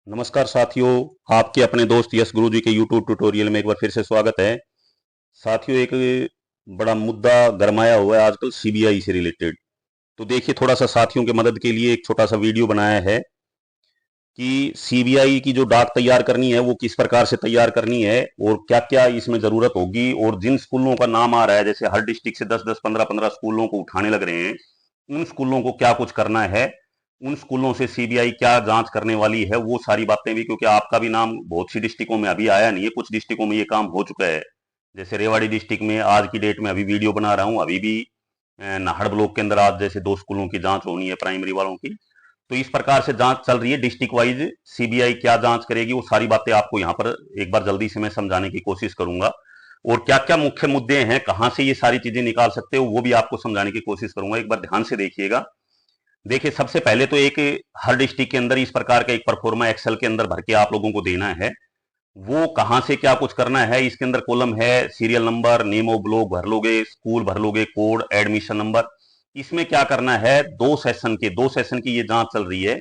नमस्कार साथियों, आपके अपने दोस्त यश गुरु जी के YouTube ट्यूटोरियल में एक बार फिर से स्वागत है। साथियों, एक बड़ा मुद्दा गरमाया हुआ है आजकल सीबीआई से रिलेटेड। तो देखिए, थोड़ा सा साथियों के मदद के लिए एक छोटा सा वीडियो बनाया है कि सीबीआई की जो डाक तैयार करनी है वो किस प्रकार से तैयार करनी है और क्या क्या इसमें जरूरत होगी। और जिन स्कूलों का नाम आ रहा है, जैसे हर डिस्ट्रिक्ट से 10-10, 15-15 स्कूलों को उठाने लग रहे हैं, उन स्कूलों को क्या कुछ करना है, उन स्कूलों से सीबीआई क्या जांच करने वाली है, वो सारी बातें भी। क्योंकि आपका भी नाम बहुत सी डिस्ट्रिक्टों में अभी आया नहीं है, कुछ डिस्ट्रिक्टों में ये काम हो चुका है। जैसे रेवाड़ी डिस्ट्रिक्ट में आज की डेट में अभी वीडियो बना रहा हूं, अभी भी नाहड़ ब्लॉक के अंदर आज जैसे 2 स्कूलों की जांच होनी है, प्राइमरी वालों की। तो इस प्रकार से जांच चल रही है डिस्ट्रिक्ट वाइज। सीबीआई क्या जांच करेगी वो सारी बातें आपको यहाँ पर एक बार जल्दी से मैं समझाने की कोशिश करूंगा। और क्या क्या मुख्य मुद्दे हैं, कहां से ये सारी चीजें निकाल सकते हो, वो भी आपको समझाने की कोशिश करूंगा। एक बार ध्यान से देखिएगा। देखिए, सबसे पहले तो एक हर डिस्ट्रिक्ट के अंदर इस प्रकार का एक परफॉर्मा एक्सेल के अंदर भर के आप लोगों को देना है। वो कहां से क्या कुछ करना है, इसके अंदर कॉलम है serial number, name of block भर लोगे, स्कूल भर लोगे, कोड, एडमिशन नंबर। इसमें क्या करना है, 2 सेशन की ये जांच चल रही है।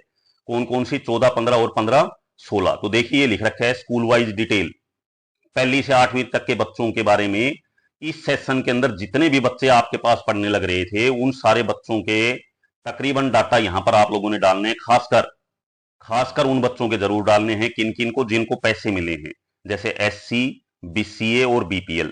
कौन कौन सी? 14, 15 और 15, 16। तो देखिए, ये लिख रखा है स्कूल वाइज डिटेल, पहली से 8वीं तक के बच्चों के बारे में। इस सेशन के अंदर जितने भी बच्चे आपके पास पढ़ने लग रहे थे, उन सारे बच्चों के तकरीबन डाटा यहां पर आप लोगों ने डालने हैं। खासकर खासकर उन बच्चों के जरूर डालने हैं, किन किन को, जिनको पैसे मिले हैं, जैसे एससी, बीसीए और बीपीएल।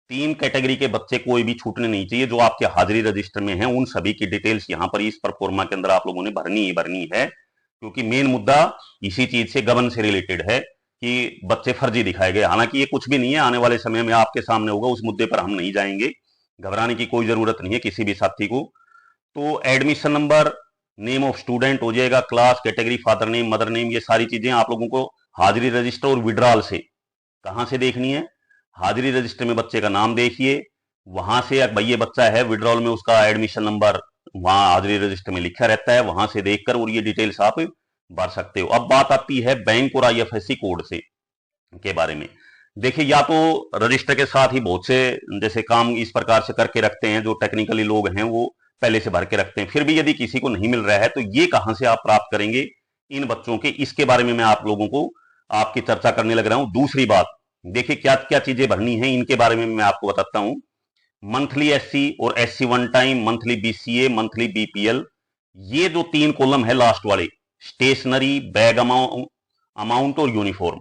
3 कैटेगरी के बच्चे कोई भी छूटने नहीं चाहिए। जो आपके हाजिरी रजिस्टर में हैं, उन सभी की डिटेल्स यहां पर इस परफॉर्मा के अंदर आप लोगों ने भरनी ही भरनी है। क्योंकि मेन मुद्दा इसी चीज से, गबन से रिलेटेड है कि बच्चे फर्जी दिखाए गए। हालांकि ये कुछ भी नहीं है, आने वाले समय में आपके सामने होगा, उस मुद्दे पर हम नहीं जाएंगे। घबराने की कोई जरूरत नहीं है किसी भी साथी को। तो admission number, name of student हो जाएगा, class, category, father name, mother name, ये सारी चीजें आप लोगों को हाजिरी रजिस्टर और विड्रॉल से कहां से देखनी है। हाजिरी रजिस्टर में बच्चे का नाम देखिए, वहां से भाई ये बच्चा है, विड्रॉल में उसका एडमिशन नंबर वहां हाजिरी रजिस्टर में लिखा रहता है, वहां से देखकर और ये डिटेल्स आप भर सकते हो। अब बात आती है बैंक और आईएफएससी कोड से के बारे में। देखिए, या तो रजिस्टर के साथ ही बहुत से जैसे काम इस प्रकार से करके रखते हैं, जो टेक्निकली लोग हैं वो पहले से भर के रखते हैं। फिर भी यदि किसी को नहीं मिल रहा है तो ये कहां से आप प्राप्त करेंगे इन बच्चों के, इसके बारे में मैं आप लोगों को आपकी चर्चा करने लग रहा हूं। दूसरी बात, देखिए क्या क्या चीजें भरनी है, इनके बारे में मैं आपको बताता हूं। मंथली एससी और SC one time, monthly BCA, monthly BPL, ये जो 3 कॉलम है लास्ट वाले, स्टेशनरी, बैग अमाउंट अमाउंट और यूनिफॉर्म,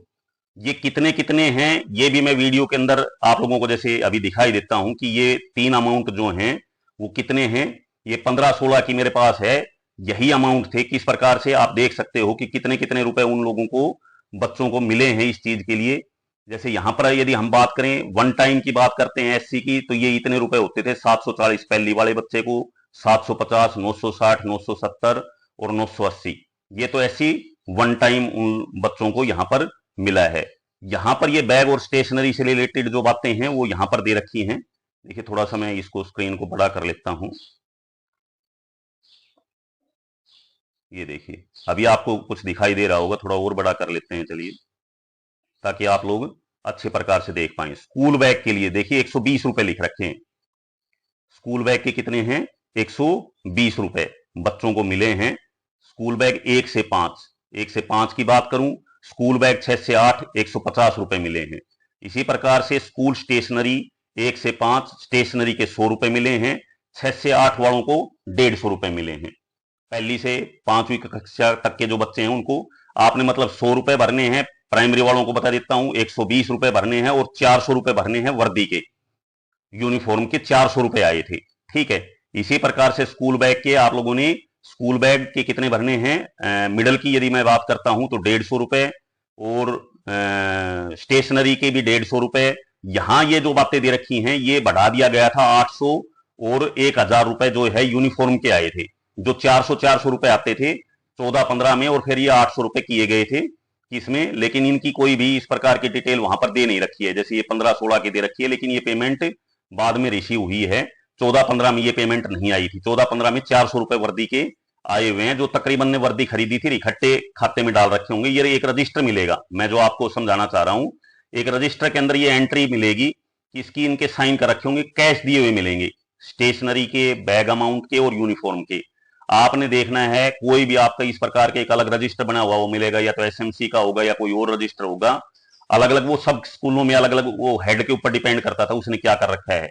ये कितने कितने हैं ये भी मैं वीडियो के अंदर आप लोगों को जैसे अभी दिखाई देता हूं कि ये 3 अमाउंट जो हैं वो कितने हैं। ये 15-16 की मेरे पास है, यही अमाउंट थे। किस प्रकार से आप देख सकते हो कि कितने कितने रुपए उन लोगों को, बच्चों को मिले हैं इस चीज के लिए। जैसे यहां पर यदि हम बात करें, वन टाइम की बात करते हैं एससी की, तो ये इतने रुपए होते थे, 740 पहली वाले बच्चे को, 750, 960, 970 और 980। ये तो ऐसी वन टाइम उन बच्चों को यहां पर मिला है। यहां पर ये बैग और स्टेशनरी से रिलेटेड जो बातें हैं वो यहां पर दे रखी हैं। देखिए, थोड़ा सा मैं इसको स्क्रीन को बड़ा कर लेता हूं। ये देखिए, अभी आपको कुछ दिखाई दे रहा होगा, थोड़ा और बड़ा कर लेते हैं चलिए, ताकि आप लोग अच्छे प्रकार से देख पाए। स्कूल बैग के लिए देखिए 120 रुपए लिख रखे हैं। स्कूल बैग के कितने हैं? 120 रुपए बच्चों को मिले हैं। स्कूल बैग 1 से 5, 1 से 5 की बात करूं, स्कूल बैग 6 से 8, 150 रुपए मिले हैं। इसी प्रकार से स्कूल स्टेशनरी 1 से 5 स्टेशनरी के 100 रुपए मिले हैं। 6 से 8 वालों को 150 रुपए मिले हैं। पहली से 5वीं कक्षा तक के जो बच्चे हैं उनको आपने मतलब 100 रुपए भरने हैं। प्राइमरी वालों को बता देता हूं, 120 रुपए भरने हैं और 400 रुपए भरने हैं वर्दी के, यूनिफॉर्म के 400 रुपए आए थे। ठीक है। इसी प्रकार से स्कूल बैग के आप लोगों ने, स्कूल बैग के कितने भरने हैं, मिडल की यदि मैं बात करता हूं तो 150 रुपए, और स्टेशनरी के भी 150 रुपए। यहां ये जो बातें दे रखी हैं ये बढ़ा दिया गया था, 800 और 1000 रुपए जो है यूनिफॉर्म के आए थे। जो 400 रुपए आते थे 14-15 में, और फिर ये 800 रुपए किए गए थे इसमें। लेकिन इनकी कोई भी इस प्रकार की डिटेल वहां पर दे नहीं रखी है। जैसे ये 15-16 की दे रखी है, लेकिन ये पेमेंट बाद में रिसीव हुई है। 14-15 में ये पेमेंट नहीं आई थी। 14-15 में 400 रुपए वर्दी के आए हुए हैं। जो तकरीबन ने वर्दी खरीदी थी इकट्ठे खाते में डाल रखे होंगे। ये एक रजिस्टर मिलेगा, मैं जो आपको समझाना चाह रहा हूं, एक रजिस्टर के अंदर ये एंट्री मिलेगी कि इसकी इनके साइन कर रखे होंगे, कैश दिए हुए मिलेंगे, स्टेशनरी के, बैग अमाउंट के और यूनिफॉर्म के। आपने देखना है कोई भी आपका इस प्रकार के एक अलग रजिस्टर बना हुआ वो मिलेगा, या तो एसएमसी का होगा या कोई और रजिस्टर होगा, अलग अलग, वो सब स्कूलों में अलग अलग वो हेड के ऊपर डिपेंड करता था उसने क्या कर रखा है।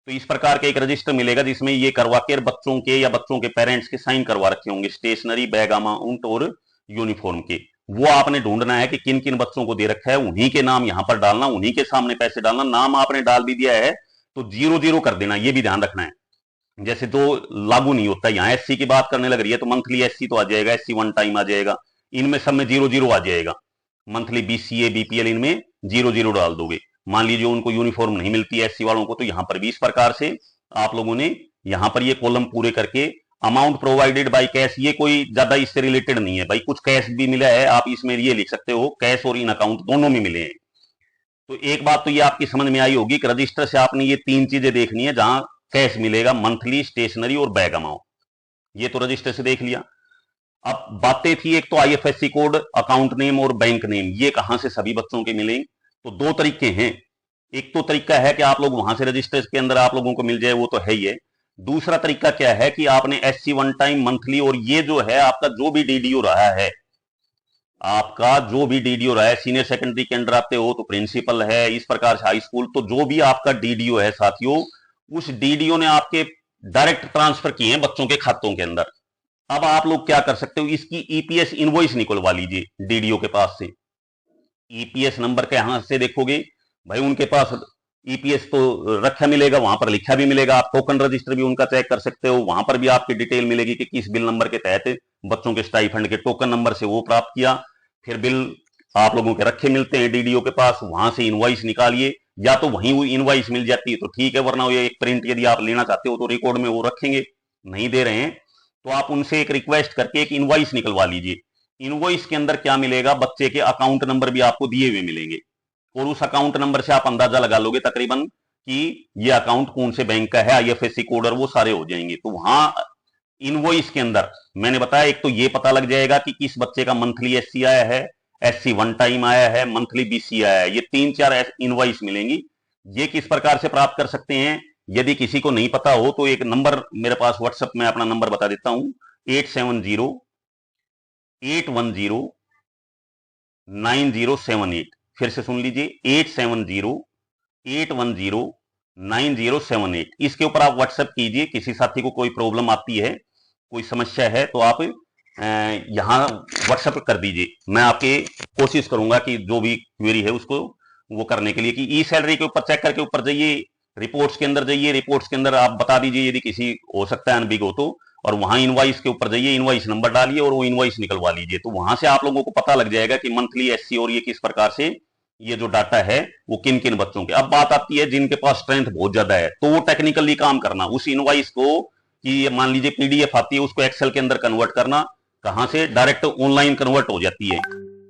तो इस प्रकार के एक रजिस्टर मिलेगा जिसमें ये करवा के बच्चों के या बच्चों के पेरेंट्स के साइन करवा रखे होंगे, स्टेशनरी, बैग अमाउंट और यूनिफॉर्म के। वो आपने ढूंढना है कि किन किन बच्चों को दे रखा है, उन्हीं के नाम यहां पर डालना, उन्हीं के सामने पैसे डालना। नाम आपने डाल भी दिया है तो 0-0 कर देना, ये भी ध्यान रखना है। जैसे जो लागू नहीं होता, यहाँ एससी की बात करने लग रही है तो मंथली एससी तो आ जाएगा, एससी वन टाइम आ जाएगा, इनमें सब में 0-0 आ जाएगा। मंथली बीसीए बीपीएल इनमें 0-0 डाल दोगे। मान लीजिए उनको यूनिफॉर्म नहीं मिलती है एससी वालों को, तो यहां पर भी इस प्रकार से आप लोगों ने यहां पर ये कॉलम पूरे करके अमाउंट प्रोवाइडेड बाय कैश, ये कोई ज्यादा इससे रिलेटेड नहीं है भाई, कुछ कैश भी मिला है, आप इसमें ये लिख सकते हो कैश और इन अकाउंट दोनों में मिले हैं। तो एक बात तो ये आपकी समझ में आई होगी कि रजिस्टर से आपने ये 3 चीजें देखनी है, जहां कैश मिलेगा, मंथली, स्टेशनरी और बैग अमाउंट, ये तो रजिस्टर से देख लिया। अब बातें थी एक तो आईएफएससी कोड, अकाउंट नेम और बैंक नेम, ये कहां से सभी बच्चों के मिलेंगे। तो 2 तरीके हैं, एक तो तरीका है कि आप लोग वहां से रजिस्टर के अंदर आप लोगों को मिल जाए, वो तो है ही है। दूसरा तरीका क्या है कि आपने एससी वन टाइम, मंथली, और ये जो है आपका जो भी डीडीओ रहा है, आपका जो भी डीडीओ रहा है, सीनियर सेकेंडरी के अंडर आते हो तो प्रिंसिपल है, इस प्रकार से हाई स्कूल, तो जो भी आपका डीडीओ है साथियों, उस डीडीओ ने आपके डायरेक्ट ट्रांसफर किए हैं बच्चों के खातों के अंदर। अब आप लोग क्या कर सकते हो, इसकी ईपीएस इनवॉइस निकलवा लीजिए डीडीओ के पास से। ईपीएस नंबर के यहां से देखोगे भाई, उनके पास ईपीएस तो रखा मिलेगा, वहां पर लिखा भी मिलेगा। आप टोकन रजिस्टर भी उनका चेक कर सकते हो, वहां पर भी आपकी डिटेल मिलेगी कि किस बिल नंबर के तहत बच्चों के स्टाइफंड के टोकन नंबर से वो प्राप्त किया। फिर बिल आप लोगों के रखे मिलते हैं डीडीओ के पास, वहां से इनवॉइस निकालिए, या तो वहीं वो इनवॉइस मिल जाती है तो ठीक है, वरना ये एक प्रिंट यदि आप लेना चाहते हो तो रिकॉर्ड में वो रखेंगे, नहीं दे रहे हैं तो आप उनसे एक रिक्वेस्ट करके एक इनवॉइस निकलवा लीजिए। इनवॉइस के अंदर क्या मिलेगा, बच्चे के अकाउंट नंबर भी आपको दिए हुए मिलेंगे, और उस अकाउंट नंबर से आप अंदाजा लगा लोगे तकरीबन कि ये अकाउंट कौन से बैंक का है, आईएफएससी कोड और वो सारे हो जाएंगे। तो वहां इनवॉइस के अंदर मैंने बताया, एक तो ये पता लग जाएगा कि किस बच्चे का मंथली एससी आया है, एससी वन टाइम आया है, मंथली बीसी आया है, ये 3-4 इनवॉइस मिलेंगी। ये किस प्रकार से प्राप्त कर सकते हैं, यदि किसी को नहीं पता हो तो एक नंबर मेरे पास व्हाट्सएप में अपना नंबर बता देता हूं, 870-810-9078। फिर से सुन लीजिए, 870-810-9078। इसके ऊपर आप व्हाट्सएप कीजिए। किसी साथी को कोई प्रॉब्लम आती है, कोई समस्या है, तो आप यहां व्हाट्सएप कर दीजिए। मैं आपके कोशिश करूंगा कि जो भी क्वेरी है उसको वो करने के लिए, कि ई सैलरी के ऊपर चेक करके ऊपर जाइए, रिपोर्ट्स के अंदर जाइए, रिपोर्ट्स के अंदर आप बता दीजिए यदि किसी हो सकता है अनबिग हो तो, और वहां इनवॉइस के ऊपर जाइए, इनवॉइस नंबर डालिए और वो इनवॉइस निकलवा लीजिए। तो वहां से आप लोगों को पता लग जाएगा कि मंथली एससी और ये किस प्रकार से ये जो डाटा है वो किन किन बच्चों के। अब बात आती है जिनके पास स्ट्रेंथ बहुत ज्यादा है, तो वो टेक्निकली काम करना, उस इनवॉइस को, कि मान लीजिए पीडीएफ आती है, उसको एक्सेल के अंदर कन्वर्ट करना। कहां से, डायरेक्ट ऑनलाइन कन्वर्ट हो जाती है,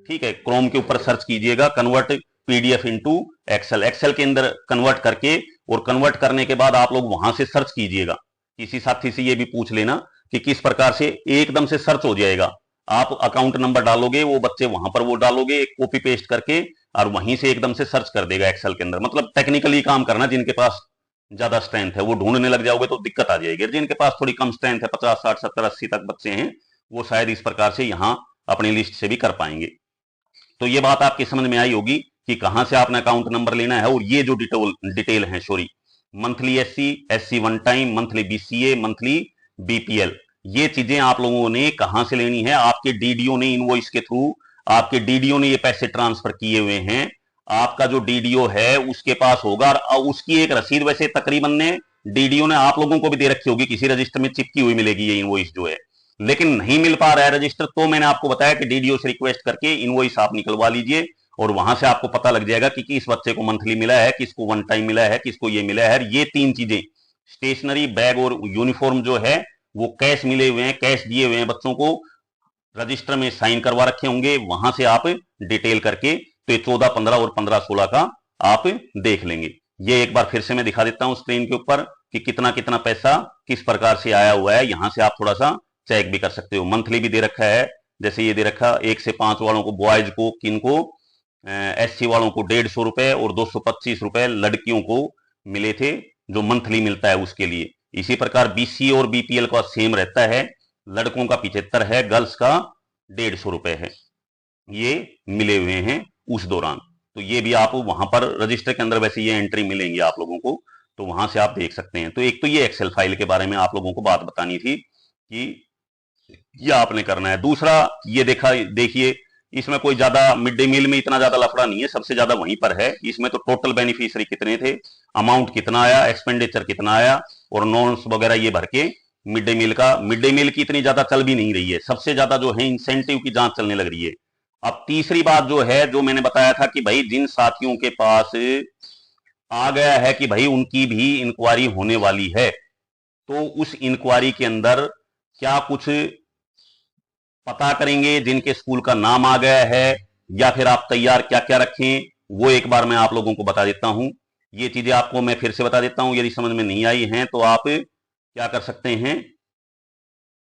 ठीक है। क्रोम के ऊपर सर्च कीजिएगा convert PDF into Excel, Excel के अंदर कन्वर्ट करके, और कन्वर्ट करने के बाद आप लोग वहां से सर्च कीजिएगा। किसी साथी से ये भी पूछ लेना कि किस प्रकार से, एकदम से सर्च हो जाएगा। आप अकाउंट नंबर डालोगे, वो बच्चे वहां पर वो डालोगे कॉपी पेस्ट करके, और वहीं से एकदम से सर्च कर देगा एक्सेल के अंदर। मतलब टेक्निकली काम करना, जिनके पास ज्यादा स्ट्रेंथ है वो ढूंढने लग जाओगे तो दिक्कत आ जाएगी। जिनके पास थोड़ी कम स्ट्रेंथ है, 50, 60, 70, 80 तक बच्चे हैं, वो शायद इस प्रकार से यहां अपनी लिस्ट से भी कर पाएंगे। तो ये बात आपकी समझ में आई होगी कि कहां से आपने अकाउंट नंबर लेना है, और ये जो डिटेल है, sorry, monthly SC, SC one time, monthly BCA, monthly BPL, ये चीजें आप लोगों ने कहां से लेनी है। आपके डीडीओ ने इनवॉइस के थ्रू, आपके डीडीओ ने ये पैसे ट्रांसफर किए हुए हैं, आपका जो डीडीओ है उसके पास होगा, और उसकी एक रसीद वैसे तकरीबन ने डीडीओ ने आप लोगों को भी दे रखी होगी, किसी रजिस्टर में चिपकी हुई मिलेगी ये इनवॉइस जो है। लेकिन नहीं मिल पा रहा है रजिस्टर, तो मैंने आपको बताया कि डीडीओ से रिक्वेस्ट करके इनवॉइस आप निकलवा लीजिए, और वहां से आपको पता लग जाएगा कि किस बच्चे को मंथली मिला है, किसको वन टाइम मिला है, किसको ये मिला है। ये 3 चीजें, स्टेशनरी, बैग और यूनिफॉर्म जो है वो कैश मिले हुए हैं, कैश दिए हुए हैं बच्चों को, रजिस्टर में साइन करवा रखे होंगे, वहां से आप डिटेल करके, तो 14, 15 और 15, 16 का आप देख लेंगे। ये एक बार फिर से मैं दिखा देता हूं स्क्रीन के ऊपर कि कितना कितना पैसा किस प्रकार से आया हुआ है। यहां से आप थोड़ा सा चेक भी कर सकते हो। मंथली भी दे रखा है, जैसे ये दे रखा 1 से 5 वालों को, बॉयज को, किनको, एससी वालों को 150 रुपए और 225 रुपए लड़कियों को मिले थे, जो मंथली मिलता है उसके लिए। इसी प्रकार बीसी और बीपीएल का सेम रहता है, लड़कों का 75 है, गर्ल्स का 150 रुपए है, ये मिले हुए हैं उस दौरान। तो ये भी आप वहां पर रजिस्टर के अंदर वैसे ये एंट्री मिलेंगी आप लोगों को, तो वहां से आप देख सकते हैं। तो एक तो ये एक्सेल फाइल के बारे में आप लोगों को बात बतानी थी कि ये आपने करना है। दूसरा ये देखिए, इसमें कोई ज्यादा मिड डे मील में इतना ज्यादा लफड़ा नहीं है, सबसे ज्यादा वहीं पर है। इसमें तो टोटल बेनिफिशियरी कितने थे, अमाउंट कितना आया, एक्सपेंडिचर कितना आया, और नॉन्स वगैरह ये भर के मिड डे मील की इतनी ज्यादा चल भी नहीं रही है। सबसे ज्यादा जो है इंसेंटिव की जांच चलने लग रही है। अब तीसरी बात जो है, जो मैंने बताया था कि भाई जिन साथियों के पास आ गया है कि भाई उनकी भी इंक्वायरी होने वाली है, तो उस इंक्वायरी के अंदर क्या कुछ पता करेंगे जिनके स्कूल का नाम आ गया है, या फिर आप तैयार क्या क्या रखें, वो एक बार मैं आप लोगों को बता देता हूं। ये चीजें आपको मैं फिर से बता देता हूं, यदि समझ में नहीं आई हैं तो आप क्या कर सकते हैं,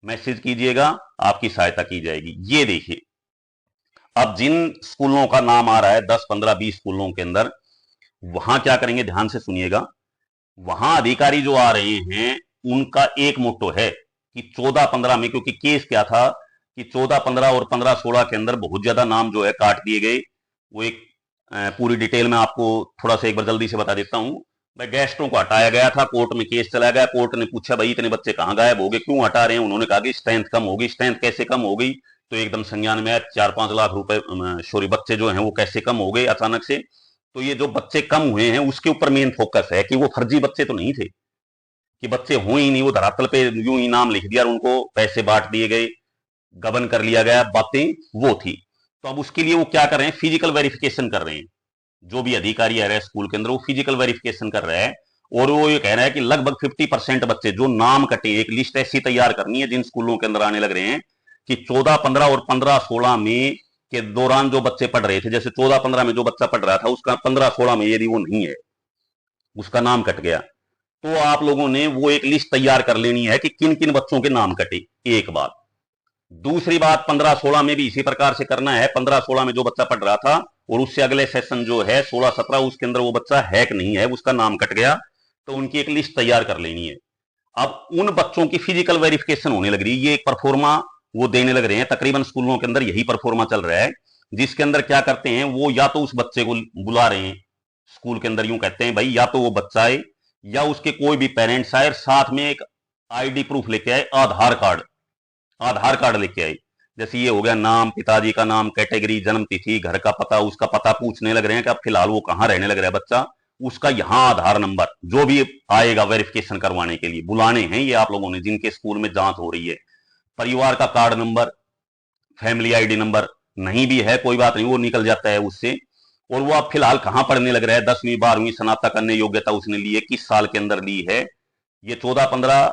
मैसेज कीजिएगा, आपकी सहायता की जाएगी। ये देखिए, अब जिन स्कूलों का नाम आ रहा है 10 15 20 स्कूलों के अंदर, वहां क्या करेंगे, ध्यान से सुनिएगा। वहां अधिकारी जो आ रहे हैं उनका एक मोटो है कि 14 15 में, क्योंकि केस क्या था कि 14 15 और 15 16 के अंदर बहुत ज्यादा नाम जो है काट दिए गए। वो एक पूरी डिटेल में आपको थोड़ा सा एक बार जल्दी से बता देता हूं। भाई गेस्टों को हटाया गया था, कोर्ट में केस चला गया, कोर्ट ने पूछा भाई इतने बच्चे कहां गायब हो गए, क्यों हटा रहे हैं, उन्होंने कहा कि स्ट्रेंथ कम होगी। स्ट्रेंथ कैसे कम हो गई, तो एकदम संज्ञान में 4-5 लाख रुपए, सॉरी, बच्चे जो हैं वो कैसे कम हो गए अचानक से। तो ये जो बच्चे कम हुए हैं उसके ऊपर मेन फोकस है कि वो फर्जी बच्चे तो नहीं थे, कि बच्चे हुए ही नहीं, वो धरातल पे यूं ही नाम लिख दिया और उनको पैसे बांट दिए गए, गबन कर लिया गया, बातें वो थी। तो अब उसके लिए वो क्या कर रहे हैं, फिजिकल वेरिफिकेशन कर रहे हैं। जो भी अधिकारी आ रहा है स्कूल के अंदर, वो फिजिकल वेरिफिकेशन कर रहा है, और वो ये कह रहा है कि लगभग 50% बच्चे जो नाम कटे, एक लिस्ट ऐसी तैयार करनी है जिन स्कूलों के अंदर आने लग रहे हैं कि 14 15 और 15 16 में के दौरान जो बच्चे पढ़ रहे थे, जैसे 14 15 में जो बच्चा पढ़ रहा था उसका 15 16 में यदि वो नहीं है, उसका नाम कट गया, तो आप लोगों ने वो एक लिस्ट तैयार कर लेनी है कि किन किन बच्चों के नाम कटे, एक बात। दूसरी बात, 15 16 में भी इसी प्रकार से करना है। 15 16 में जो बच्चा पढ़ रहा था और उससे अगले सेशन जो है 16 17, उसके अंदर वो बच्चा है कि नहीं है, उसका नाम कट गया, तो उनकी एक लिस्ट तैयार कर लेनी है। अब उन बच्चों की फिजिकल वेरिफिकेशन होने लग रही है, ये एक परफॉर्मा वो देने लग रहे हैं। तकरीबन स्कूलों के अंदर यही परफॉर्मा चल रहा है, जिसके अंदर क्या करते हैं, वो या तो उस बच्चे को बुला रहे हैं स्कूल के अंदर, यूं कहते हैं भाई या तो वो बच्चा आए या उसके कोई भी पेरेंट्स आए, साथ में एक आईडी प्रूफ लेके आए, आधार कार्ड लेके आए। जैसे ये हो गया नाम, पिताजी का नाम, कैटेगरी, जन्म तिथि, घर का पता, उसका पता पूछने लग रहे हैं कि अब फिलहाल वो कहां रहने लग रहा है बच्चा, उसका यहां आधार नंबर, जो भी आएगा वेरिफिकेशन करवाने के लिए बुलाने हैं ये आप लोगों ने जिनके स्कूल में जांच हो रही है। परिवार का card number, family ID number, नहीं भी है कोई बात नहीं, वो निकल जाता है उससे। और वो अब फिलहाल कहां पढ़ने लग रहा है, 10वीं 12वीं, स्नातक, अन्य योग्यता उसने ली है, किस साल के अंदर ली है, ये 14 15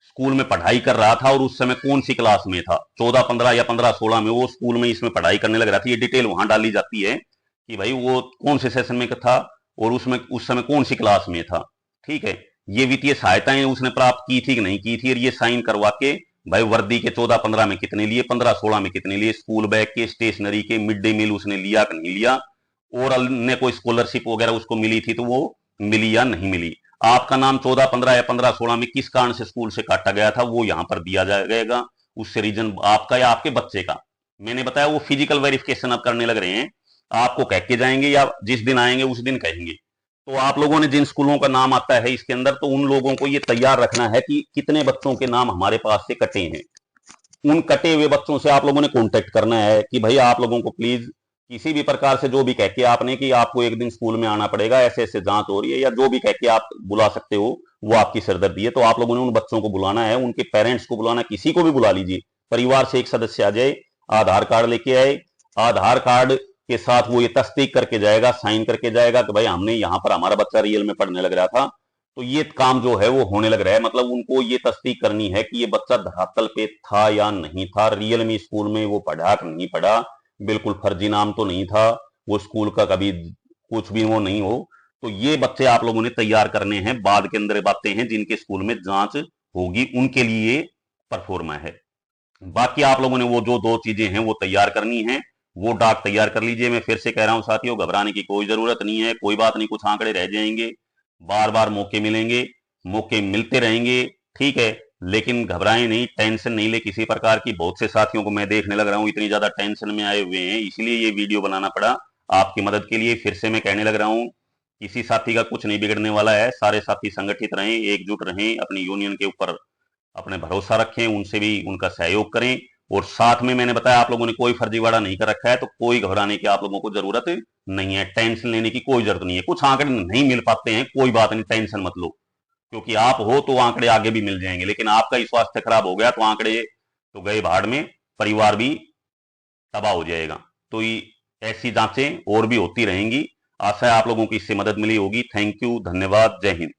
स्कूल में पढ़ाई कर रहा था और उस समय कौन सी क्लास में था, 14 15 या 15 16 में वो स्कूल में इसमें पढ़ाई करने लग रहा था। ये डिटेल वहां डाली जाती है कि भाई वो कौन से सेशन में था और उसमें उस समय कौन सी क्लास में था। ठीक है, ये वित्तीय सहायताएं उसने प्राप्त की थी कि नहीं की थी, और ये साइन करवा के भाई वर्दी के 14 15 में कितने लिए, 15 16 में कितने लिए, स्कूल बैग के, स्टेशनरी के, मिड डे मील उसने लिया कि नहीं लिया, और अन्य कोई स्कॉलरशिप वगैरह उसको मिली थी तो वो मिली या नहीं मिली। आपका नाम 14 15 या 15 16 में किस कारण से स्कूल से काटा गया था वो यहां पर दिया जाएगा, उससे रीजन आपका या आपके बच्चे का। मैंने बताया वो फिजिकल वेरिफिकेशन अब करने लग रहे हैं, आपको कह के जाएंगे या जिस दिन आएंगे उस दिन कहेंगे। तो आप लोगों ने जिन स्कूलों का नाम आता है इसके अंदर, तो उन लोगों को ये तैयार रखना है कि कितने बच्चों के नाम हमारे पास से कटे हैं। उन कटे हुए बच्चों से आप लोगों ने कांटेक्ट करना है कि भाई आप लोगों को प्लीज किसी भी प्रकार से जो भी कह के आपने कि आपको एक दिन स्कूल में आना पड़ेगा, ऐसे ऐसे जांच हो रही है, या जो भी कह के आप बुला सकते हो, वो आपकी सिरदर्दी है। तो आप लोगों ने उन बच्चों को बुलाना है, उनके पेरेंट्स को बुलाना, किसी को भी बुला लीजिए, परिवार से एक सदस्य आ जाए, आधार कार्ड लेके आए, आधार कार्ड के साथ वो ये तस्दीक करके जाएगा, साइन करके जाएगा कि भाई हमने यहाँ पर हमारा बच्चा रियल में पढ़ने लग रहा था। तो ये काम जो है वो होने लग रहा है, मतलब उनको ये तस्दीक करनी है कि ये बच्चा धरातल पे था या नहीं था, रियल में स्कूल में वो पढ़ा कि नहीं पढ़ा, बिल्कुल फर्जी नाम तो नहीं था, वो स्कूल का कभी कुछ भी वो नहीं हो। तो ये बच्चे आप लोगों ने तैयार करने हैं, बाद के अंदर बातें हैं जिनके स्कूल में जांच होगी उनके लिए परफॉर्मा है। बाकी आप लोगों ने वो जो दो चीजें हैं वो तैयार करनी है, वो डाक तैयार कर लीजिए। मैं फिर से कह रहा हूं साथियों, घबराने की कोई जरूरत नहीं है, कोई बात नहीं, कुछ आंकड़े रह जाएंगे, बार बार मौके मिलेंगे, मौके मिलते रहेंगे। ठीक है, लेकिन घबराएं नहीं, टेंशन नहीं ले किसी प्रकार की। बहुत से साथियों को मैं देखने लग रहा हूं इतनी ज्यादा टेंशन में आए हुए हैं, इसलिए ये वीडियो बनाना पड़ा आपकी मदद के लिए। फिर से मैं कहने लग रहा हूं, किसी साथी का कुछ नहीं बिगड़ने वाला है। सारे साथी संगठित रहें, एकजुट रहें, अपनी यूनियन के ऊपर अपने भरोसा रखें, उनसे भी उनका सहयोग करें। और साथ में मैंने बताया, आप लोगों ने कोई फर्जीवाड़ा नहीं कर रखा है, तो कोई घबराने की आप लोगों को जरूरत नहीं है, टेंशन लेने की कोई जरूरत नहीं है। कुछ आंकड़े नहीं मिल पाते हैं, कोई बात नहीं, टेंशन मत लो, क्योंकि आप हो तो आंकड़े आगे भी मिल जाएंगे। लेकिन आपका ही स्वास्थ्य खराब हो गया तो आंकड़े तो गए भाड़ में, परिवार भी तबाह हो जाएगा। तो ये ऐसी जांचें और भी होती रहेंगी। आशा है आप लोगों की इससे मदद मिली होगी। थैंक यू, धन्यवाद, जय हिंद।